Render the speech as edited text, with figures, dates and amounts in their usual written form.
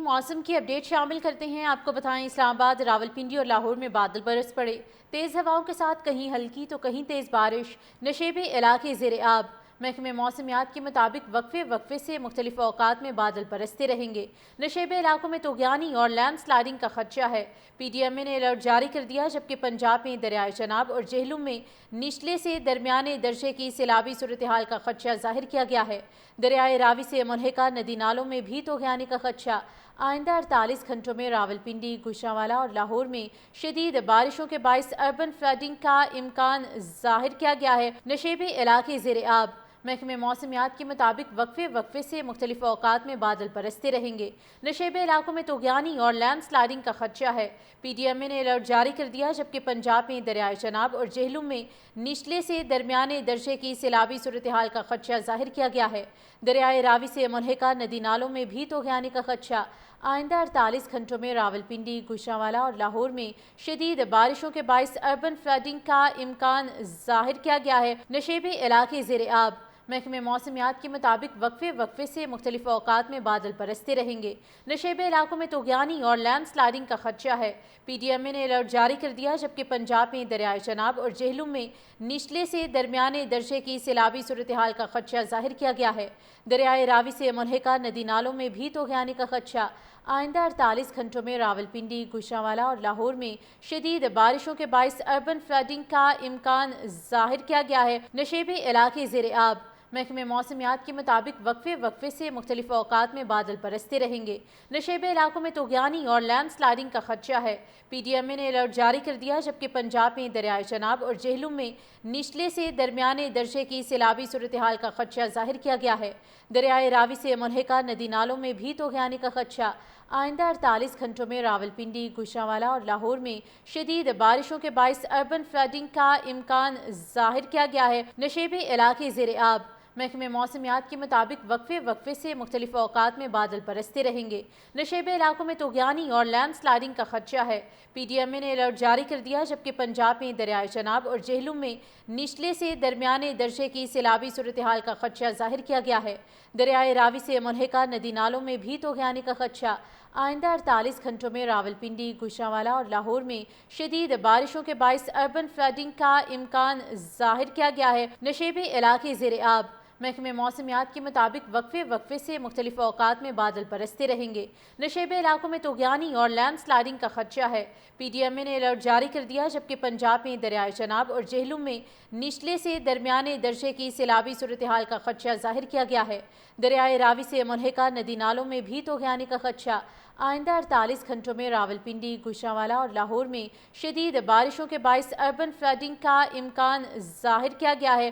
موسم کی اپڈیٹ شامل کرتے ہیں۔ آپ کو بتائیں اسلام آباد، راولپنڈی اور لاہور میں بادل برس پڑے۔ تیز ہواؤں کے ساتھ کہیں ہلکی تو کہیں تیز بارش۔ نشیبے علاقے زیر آب۔ محکمہ موسمیات کے مطابق وقفے وقفے سے مختلف اوقات میں بادل برستے رہیں گے۔ نشیبے علاقوں میں طغیانی اور لینڈ سلائڈنگ کا خدشہ ہے۔ پی ڈی ایم اے نے الرٹ جاری کر دیا، جبکہ پنجاب میں دریائے چناب اور جہلم میں نچلے سے درمیانے درجے کی سیلابی صورتحال کا خدشہ ظاہر کیا گیا ہے۔ دریائے راوی سے ملحقہ ندی نالوں میں بھی طغیانی کا خدشہ۔ آئندہ 48 گھنٹوں میں راولپنڈی، گوشانوالا اور لاہور میں شدید بارشوں کے باعث اربن فلڈنگ کا امکان ظاہر کیا گیا ہے۔ نشیبے علاقے زیر آب۔ محکمہ موسمیات کے مطابق وقفے وقفے سے مختلف اوقات میں بادل برستے رہیں گے۔ نشیبے علاقوں میں طغیانی اور لینڈ سلائڈنگ کا خدشہ ہے۔ پی ڈی ایم اے نے الرٹ جاری کر دیا، جبکہ پنجاب میں دریائے چناب اور جہلم میں نچلے سے درمیانے درجے کی سیلابی صورتحال کا خدشہ ظاہر کیا گیا ہے۔ دریائے راوی سے ملحقہ ندی نالوں میں بھی طغیانی کا خدشہ۔ آئندہ 48 گھنٹوں میں راولپنڈی، گوشانوالا اور لاہور میں شدید بارشوں کے باعث اربن فلڈنگ کا امکان ظاہر کیا گیا ہے۔ نشیبے علاقے زیر آب۔ محکمہ موسمیات کے مطابق وقفے وقفے سے مختلف اوقات میں بادل برستے رہیں گے۔ نشیبے علاقوں میں طغیانی اور لینڈ سلائڈنگ کا خدشہ ہے۔ پی ڈی ایم اے نے الرٹ جاری کر دیا، جبکہ پنجاب میں دریائے چناب اور جہلم میں نچلے سے درمیانے درجے کی سیلابی صورتحال کا خدشہ ظاہر کیا گیا ہے۔ دریائے راوی سے ملحقہ ندی نالوں میں بھی طغیانی کا خدشہ۔ آئندہ 48 گھنٹوں میں راولپنڈی، گوشانوالا اور لاہور میں شدید بارشوں کے باعث اربن فلڈنگ کا امکان ظاہر کیا گیا ہے۔ نشیبے علاقے زیر آب۔ محکمہ موسمیات کے مطابق وقفے وقفے سے مختلف اوقات میں بادل برستے رہیں گے۔ نشیبے علاقوں میں طغیانی اور لینڈ سلائڈنگ کا خدشہ ہے۔ پی ڈی ایم اے نے الرٹ جاری کر دیا، جبکہ پنجاب میں دریائے چناب اور جہلم میں نچلے سے درمیانے درجے کی سیلابی صورتحال کا خدشہ ظاہر کیا گیا ہے۔ دریائے راوی سے ملحقہ ندی نالوں میں بھی طغیانی کا خدشہ۔ آئندہ 48 گھنٹوں میں راولپنڈی، گوشانوالا اور لاہور میں شدید بارشوں کے باعث اربن فلڈنگ کا امکان ظاہر کیا گیا ہے۔ نشیبے علاقے زیر آب۔ محکمہ موسمیات کے مطابق وقفے وقفے سے مختلف اوقات میں بادل برستے رہیں گے۔ نشیبے علاقوں میں طغیانی اور لینڈ سلائڈنگ کا خدشہ ہے۔ پی ڈی ایم اے نے الرٹ جاری کر دیا، جبکہ پنجاب میں دریائے چناب اور جہلم میں نچلے سے درمیانے درجے کی سیلابی صورتحال کا خدشہ ظاہر کیا گیا ہے۔ دریائے راوی سے ملحقہ ندی نالوں میں بھی طغیانی کا خدشہ۔ آئندہ 48 گھنٹوں میں راولپنڈی، گوشانوالا اور لاہور میں شدید بارشوں کے باعث اربن فلڈنگ کا امکان ظاہر کیا گیا ہے۔ نشیبے علاقے زیر آب۔ محکمہ موسمیات کے مطابق وقفے وقفے سے مختلف اوقات میں بادل برستے رہیں گے۔ نشیبے علاقوں میں طغیانی اور لینڈ سلائڈنگ کا خدشہ ہے۔ پی ڈی ایم اے نے الرٹ جاری کر دیا، جبکہ پنجاب میں دریائے چناب اور جہلم میں نچلے سے درمیانے درجے کی سیلابی صورتحال کا خدشہ ظاہر کیا گیا ہے۔ دریائے راوی سے ملحقہ ندی نالوں میں بھی طغیانی کا خدشہ۔ آئندہ 48 گھنٹوں میں راولپنڈی، گوشانوالا اور لاہور میں شدید بارشوں کے باعث اربن فلڈنگ کا امکان ظاہر کیا گیا ہے۔